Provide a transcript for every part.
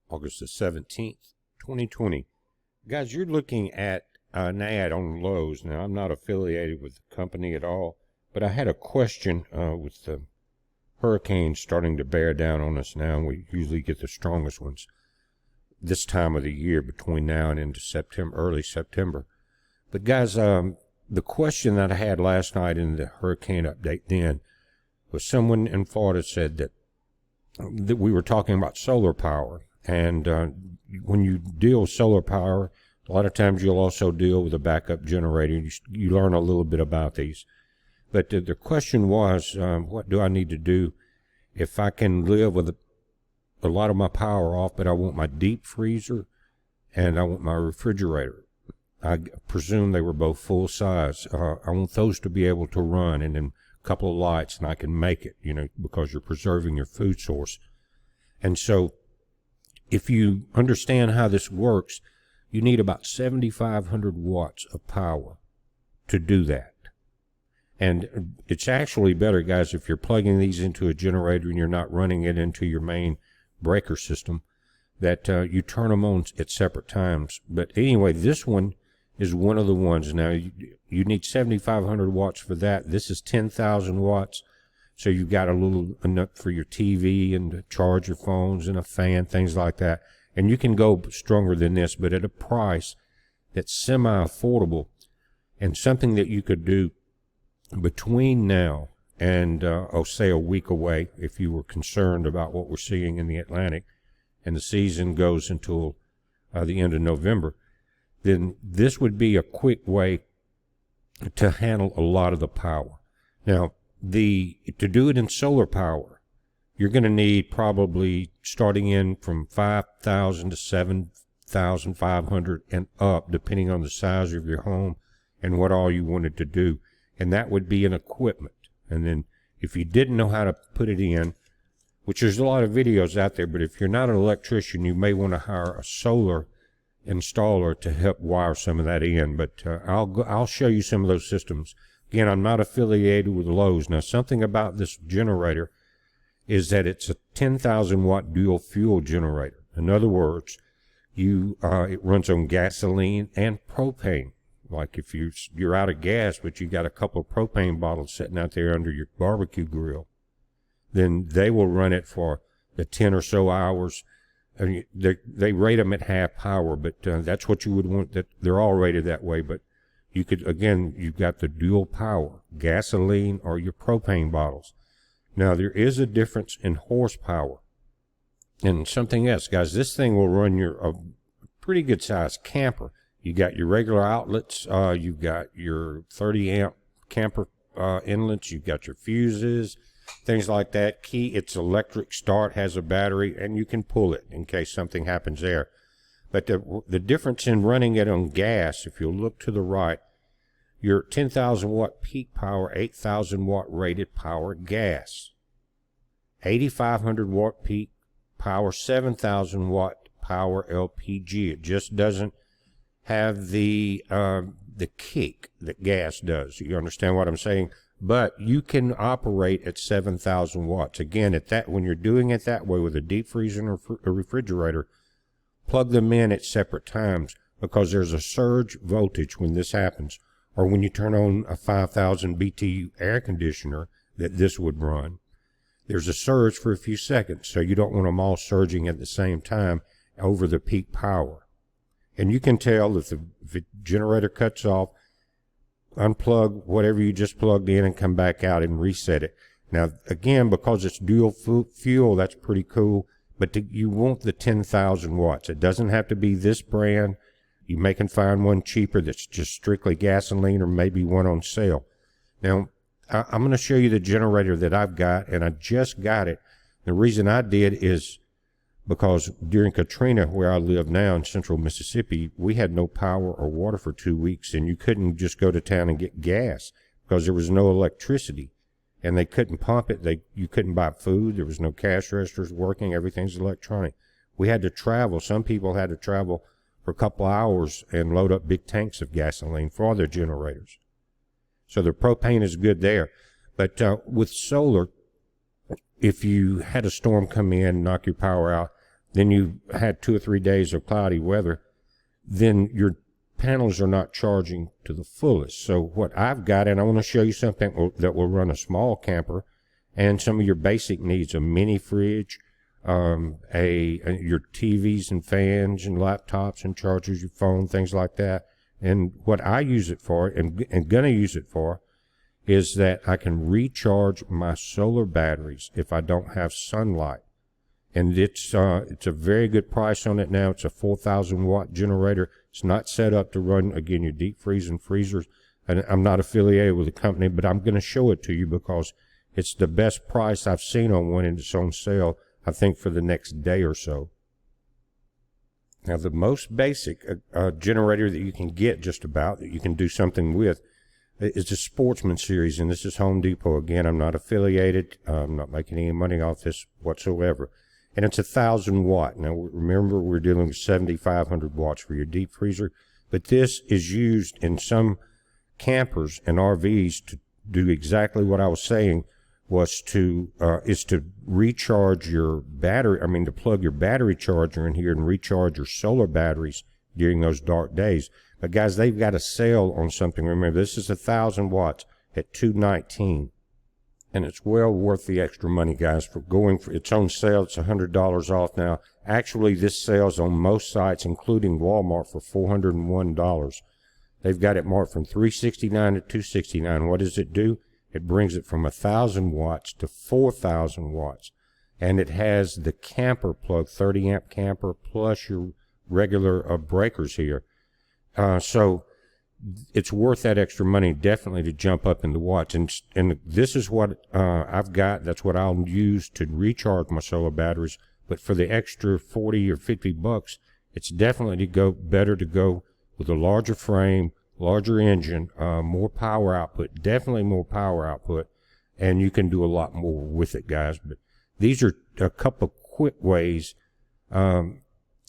August the 17th, 2020. Guys, you're looking at an ad on Lowe's. Now, I'm not affiliated with the company at all, but I had a question with the hurricanes starting to bear down on us now. We usually get the strongest ones this time of the year between now and into September, early September. But guys, the question that I had last night in the hurricane update then was someone in Florida said that we were talking about solar power. And when you deal with solar power, a lot of times you'll also deal with a backup generator. You learn a little bit about these. But the question was, what do I need to do if I can live with a lot of my power off, but I want my deep freezer and I want my refrigerator? I presume they were both full size. I want those to be able to run, and then a couple of lights, and I can make it, because you're preserving your food source. And so if you understand how this works, you need about 7,500 watts of power to do that. And it's actually better, guys, if you're plugging these into a generator and you're not running it into your main breaker system, that you turn them on at separate times. But anyway, this one is one of the ones. Now, you need 7,500 watts for that. This is 10,000 watts. So you've got a little enough for your TV and to charge your phones and a fan, things like that. And you can go stronger than this, but at a price that's semi-affordable and something that you could do between now and, say a week away, if you were concerned about what we're seeing in the Atlantic and the season goes until the end of November, then this would be a quick way to handle a lot of the power. Now, to do it in solar power, you're going to need probably starting in from 5,000 to 7,500 and up, depending on the size of your home and what all you wanted to do. And that would be an equipment. And then if you didn't know how to put it in, which there's a lot of videos out there, but if you're not an electrician, you may want to hire a solar installer to help wire some of that in. But I'll show you some of those systems. Again, I'm not affiliated with Lowe's. Now, something about this generator is that it's a 10,000 watt dual fuel generator. In other words, it runs on gasoline and propane. Like if you're out of gas, but you got a couple of propane bottles sitting out there under your barbecue grill, then they will run it for the 10 or so hours. I mean, they rate them at half power, but that's what you would want. That they're all rated that way. But you could, again, you've got the dual power, gasoline or your propane bottles. Now, there is a difference in horsepower. And something else, guys, this thing will run a pretty good sized camper. You got your regular outlets, you've got your 30 amp camper inlets, you've got your fuses, things like that. It's electric start, has a battery, and you can pull it in case something happens there. But the difference in running it on gas, if you'll look to the right, your 10,000 watt peak power, 8,000 watt rated power gas. 8,500 watt peak power, 7,000 watt power LPG. It just doesn't have the kick that gas does. You understand what I'm saying? But you can operate at 7,000 watts. Again, when you're doing it that way with a deep freezer or a refrigerator, plug them in at separate times, because there's a surge voltage when this happens, or when you turn on a 5,000 BTU air conditioner that this would run. There's a surge for a few seconds, so you don't want them all surging at the same time over the peak power. And you can tell if the generator cuts off, unplug whatever you just plugged in and come back out and reset it. Now, again, because it's dual fuel, that's pretty cool. But you want the 10,000 watts. It doesn't have to be this brand. You may can find one cheaper that's just strictly gasoline, or maybe one on sale. Now, I'm going to show you the generator that I've got, and I just got it. The reason I did is because during Katrina, where I live now in central Mississippi, we had no power or water for 2 weeks, and you couldn't just go to town and get gas because there was no electricity. And they couldn't pump it. You couldn't buy food. There was no cash registers working. Everything's electronic. We had to travel. Some people had to travel for a couple hours and load up big tanks of gasoline for their generators. So the propane is good there. But with solar, if you had a storm come in, knock your power out, then you had 2 or 3 days of cloudy weather, then your panels are not charging to the fullest. So what I've got, and I want to show you something that will run a small camper and some of your basic needs, a mini fridge, your TVs and fans and laptops and chargers, your phone, things like that. And what I use it for, and gonna use it for, is that I can recharge my solar batteries if I don't have sunlight. And it's a very good price on it now. It's a 4,000 watt generator. It's not set up to run, again, your deep freeze and freezers. And I'm not affiliated with the company, but I'm going to show it to you because it's the best price I've seen on one, and it's on sale, I think, for the next day or so. Now, the most basic generator that you can get, just about, that you can do something with, is the Sportsman series, and this is Home Depot. Again, I'm not affiliated. I'm not making any money off this whatsoever. And it's 1,000 watt. Now, remember, we're dealing with 7,500 watts for your deep freezer, but this is used in some campers and RVs to do exactly what I was saying, is to recharge your battery. I mean, to plug your battery charger in here and recharge your solar batteries during those dark days. But guys, they've got a sale on something. Remember, this is 1,000 watts at $219. And it's well worth the extra money, guys, for going for it's on sale. It's $100 off now. Actually, this sale's on most sites, including Walmart, for $401. They've got it marked from $369 to $269. What does it do? It brings it from 1,000 watts to 4,000 watts. And it has the camper plug, 30 amp camper, plus your regular breakers here. So it's worth that extra money, definitely, to jump up in the watts. And this is what I've got. That's what I'll use to recharge my solar batteries. But for the extra 40 or 50 bucks, it's definitely better to go with a larger frame, larger engine, more power output, definitely more power output, and you can do a lot more with it, guys. But these are a couple of quick ways to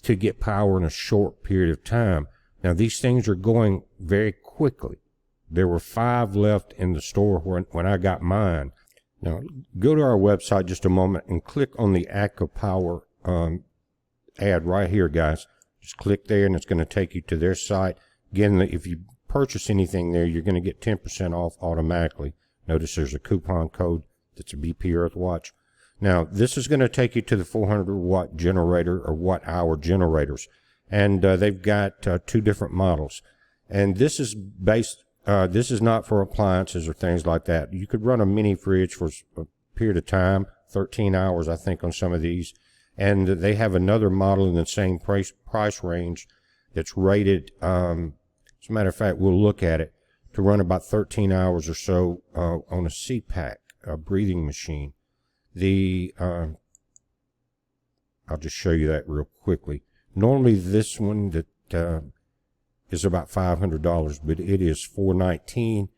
get power in a short period of time. Now, these things are going very quickly. There were 5 left in the store when I got mine. Now, go to our website just a moment and click on the AccuPower ad right here, guys. Just click there, and it's going to take you to their site. Again, if you purchase anything there, you're going to get 10% off automatically. Notice there's a coupon code that's a BP Earthwatch. Now, this is going to take you to the 400 watt generator or watt hour generators. And they've got 2 different models. And this is this is not for appliances or things like that. You could run a mini fridge for a period of time, 13 hours, I think, on some of these. And they have another model in the same price range that's rated, as a matter of fact, we'll look at it, to run about 13 hours or so on a CPAP, a breathing machine. I'll just show you that real quickly. Normally, this one that is about $500, but it is $419,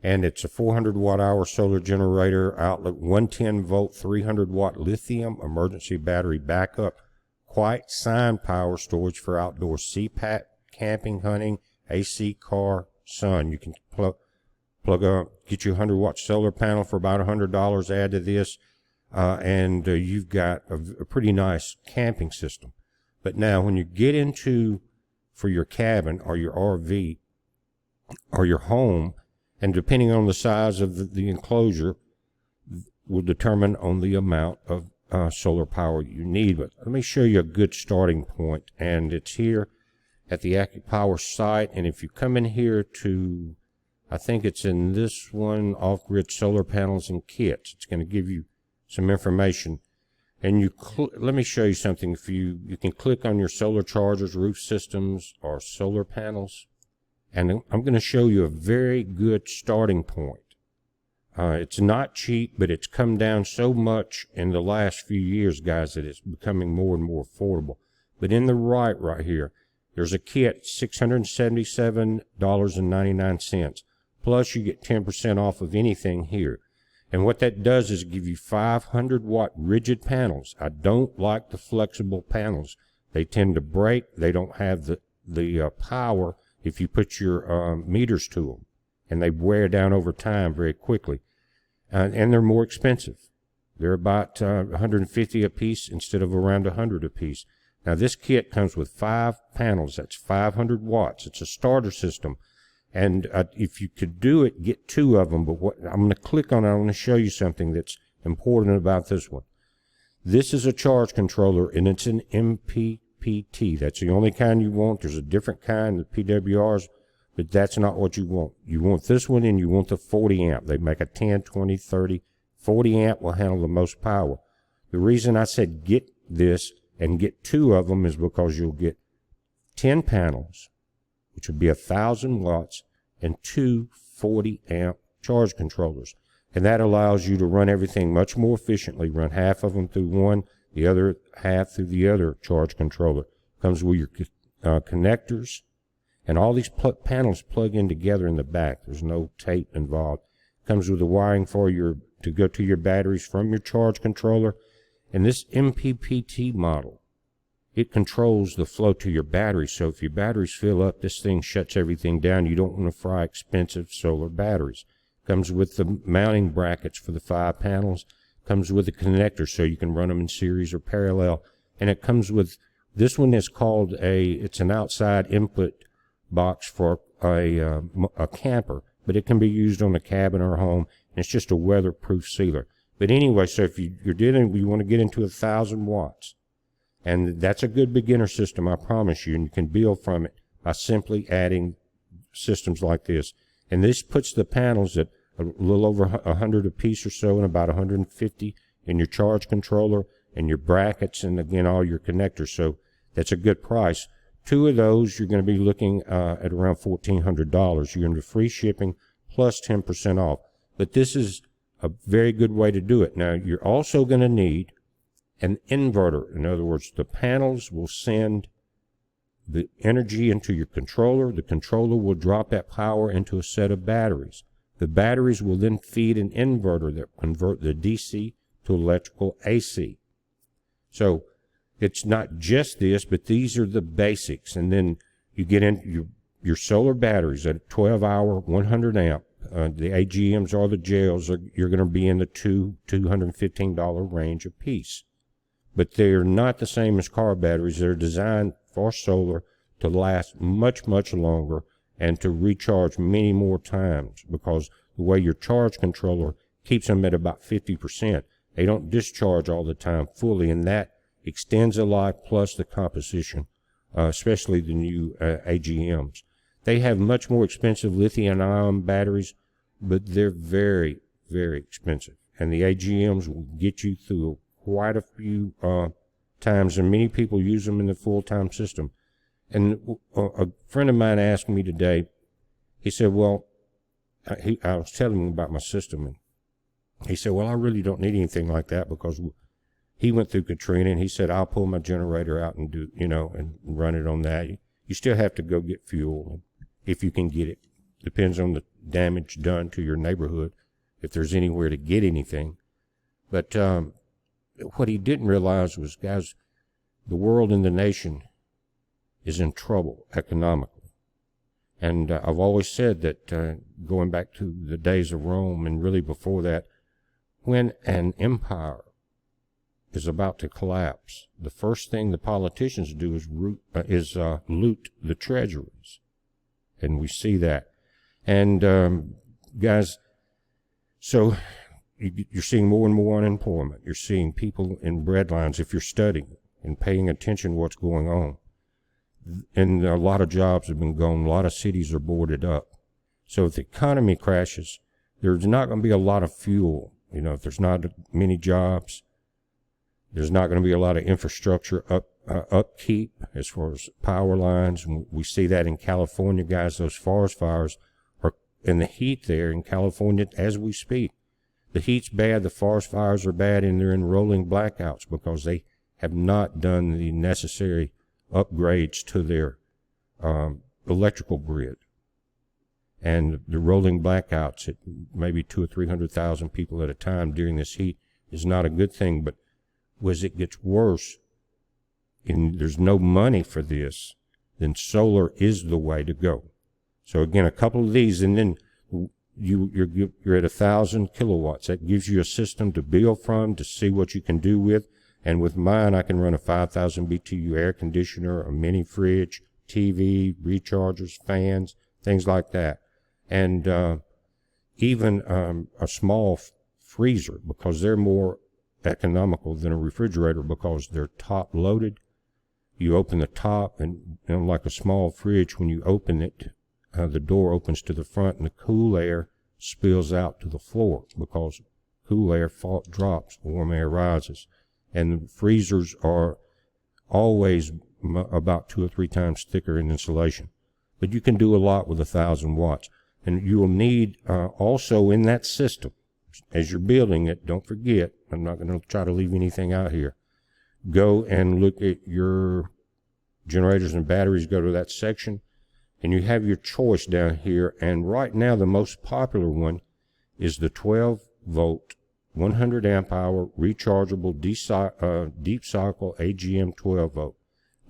and it's a 400 watt hour solar generator outlet, 110 volt, 300 watt lithium emergency battery backup, quiet sign power storage for outdoor CPAP, camping, hunting, AC, car, sun. You can get you a 100 watt solar panel for about $100. Add to this, and you've got a pretty nice camping system. But now, when you get into for your cabin or your RV or your home, and depending on the size of the enclosure, will determine on the amount of solar power you need. But let me show you a good starting point, and it's here at the AccuPower site. And if you come in here to, I think it's in this one, off-grid solar panels and kits, it's going to give you some information. And let me show you something. If you can click on your solar chargers, roof systems, or solar panels, and I'm going to show you a very good starting point. It's not cheap, but it's come down so much in the last few years, guys, that it's becoming more and more affordable. But in the right here, there's a kit, $677.99. Plus, you get 10% off of anything here. And what that does is give you 500 watt rigid panels. I don't like the flexible panels. They tend to break. They don't have the power if you put your meters to them. And they wear down over time very quickly. And they're more expensive. They're about $150 a piece instead of around $100 a piece. Now, this kit comes with 5 panels. That's 500 watts. It's a starter system. And if you could do it, get 2 of them. But what I'm going to click on it, I want to show you something that's important about this one. This is a charge controller, and it's an MPPT. That's the only kind you want. There's a different kind, the PWRs, but that's not what you want. You want this one, and you want the 40 amp. They make a 10, 20, 30. 40 amp will handle the most power. The reason I said get this and get 2 of them is because you'll get 10 panels, which would be 1,000 watts, and 2 40 amp charge controllers. And that allows you to run everything much more efficiently. Run half of them through one, the other half through the other charge controller. Comes with your connectors, and all these panels plug in together in the back. There's no tape involved. Comes with the wiring for to go to your batteries from your charge controller. And this MPPT model, it controls the flow to your battery. So if your batteries fill up, this thing shuts everything down. You don't want to fry expensive solar batteries. Comes with the mounting brackets for the 5 panels. Comes with a connector so you can run them in series or parallel. And it comes with, this one is called it's an outside input box for a camper. But it can be used on a cabin or a home. And it's just a weatherproof sealer. But anyway, so if you want to get into 1,000 watts. And that's a good beginner system, I promise you. And you can build from it by simply adding systems like this. And this puts the panels at a little over 100 a piece or so, and about 150 in your charge controller and your brackets, and again all your connectors. So that's a good price. 2 of those you're going to be looking at around $1,400. You're going to get free shipping plus 10% off. But this is a very good way to do it. Now you're also going to need an inverter. In other words, the panels will send the energy into your controller. The controller will drop that power into a set of batteries. The batteries will then feed an inverter that will convert the DC to electrical AC. So it's not just this, but these are the basics. And then you get into your solar batteries at a 12-hour, 100 amp. The AGMs or the gels, you're going to be in the $215 range a piece. But they're not the same as car batteries. They're designed for solar to last much, much longer and to recharge many more times, because the way your charge controller keeps them at about 50%. They don't discharge all the time fully, and that extends the life plus the composition, especially the new AGMs. They have much more expensive lithium-ion batteries, but they're very, very expensive. And the AGMs will get you through quite a few times, and many people use them in the full-time system. And a friend of mine asked me today, he said, well, I was telling him about my system, and he said, well, I really don't need anything like that, because he went through Katrina, and he said, I'll pull my generator out and do, and run it on that. You still have to go get fuel if you can get it. Depends on the damage done to your neighborhood, if there's anywhere to get anything. But what he didn't realize was, guys, the world and the nation is in trouble economically. And I've always said that, going back to the days of Rome and really before that, when an empire is about to collapse, the first thing the politicians do is loot the treasuries. And we see that. And guys, so you're seeing more and more unemployment. You're seeing people in breadlines, if you're studying and paying attention to what's going on. And a lot of jobs have been gone. A lot of cities are boarded up. So if the economy crashes, there's not going to be a lot of fuel. If there's not many jobs, there's not going to be a lot of infrastructure upkeep as far as power lines. And we see that in California, guys. Those forest fires are in the heat there in California as we speak. The heat's bad, the forest fires are bad, and they're in rolling blackouts because they have not done the necessary upgrades to their electrical grid. And the rolling blackouts at maybe 200,000 or 300,000 people at a time during this heat is not a good thing. But as it gets worse, and there's no money for this, then solar is the way to go. So again, a couple of these, and then you're at 1,000 kilowatts. That gives you a system to build from, to see what you can do with. And with mine, I can run a 5,000 BTU air conditioner, a mini fridge, TV, rechargers, fans, things like that. And even a small freezer, because they're more economical than a refrigerator because they're top loaded. You open the top, and like a small fridge, when you open it, the door opens to the front and the cool air spills out to the floor because cool air drops, warm air rises. And the freezers are always about 2 or 3 times thicker in insulation. But you can do a lot with 1,000 watts. And you will need also in that system, as you're building it, don't forget, I'm not going to try to leave anything out here, go and look at your generators and batteries, go to that section, and you have your choice down here. And right now the most popular one is the 12 volt 100 amp hour rechargeable deep cycle AGM 12 volt,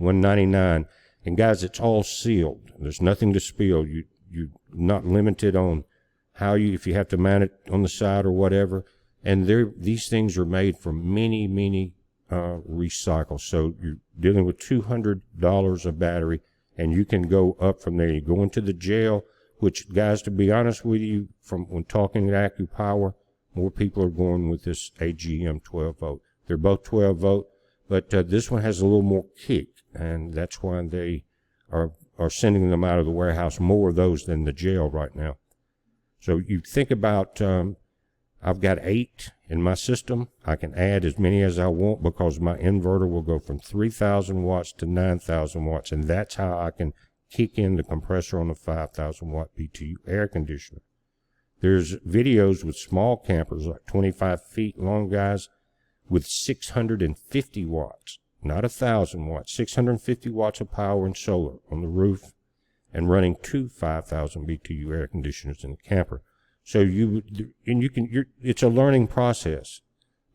$199. And guys, it's all sealed. There's nothing to spill. You're not limited on how if you have to mount it on the side or whatever. And these things are made from many recycles. So you're dealing with $200 a battery, and you can go up from there. You go into the gel, which, guys, to be honest with you, from when talking at AccuPower, more people are going with this AGM 12 volt. They're both 12 volt, but this one has a little more kick, and that's why they are sending them out of the warehouse, more of those than the gel right now. So you think about, I've got 8 in my system. I can add as many as I want because my inverter will go from 3,000 watts to 9,000 watts, and that's how I can kick in the compressor on the 5,000 watt BTU air conditioner. There's videos with small campers, like 25 feet long, guys, with 650 watts, not 1,000 watts, 650 watts of power and solar on the roof, and running 2 5,000 BTU air conditioners in the camper. So it's a learning process,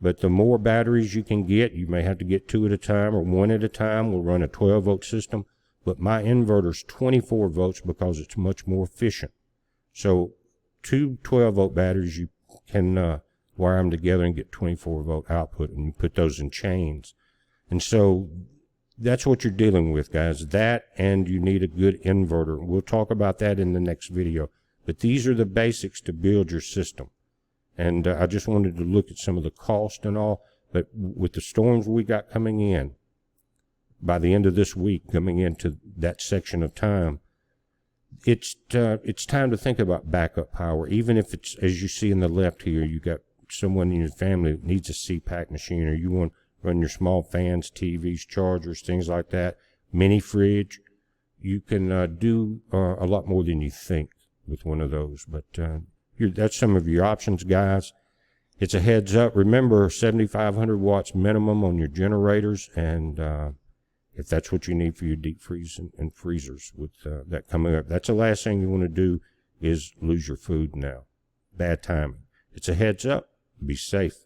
but the more batteries you can get, you may have to get 2 at a time or 1 at a time. We'll run a 12 volt system, but my inverter's 24 volts because it's much more efficient. So 2 12 volt batteries, you can wire them together and get 24 volt output, and you put those in chains. And so that's what you're dealing with, guys. That, and you need a good inverter. We'll talk about that in the next video. But these are the basics to build your system. And I just wanted to look at some of the cost and all. But with the storms we got coming in, by the end of this week, coming into that section of time, it's time to think about backup power. Even if it's, as you see in the left here, you got someone in your family that needs a CPAC machine, or you want to run your small fans, TVs, chargers, things like that, mini fridge. You can do a lot more than you think with one of those. But that's some of your options, guys. It's a heads up. Remember, 7,500 watts minimum on your generators, and if that's what you need for your deep freeze and freezers with that coming up. That's the last thing you want to do, is lose your food now. Bad timing. It's a heads up. Be safe.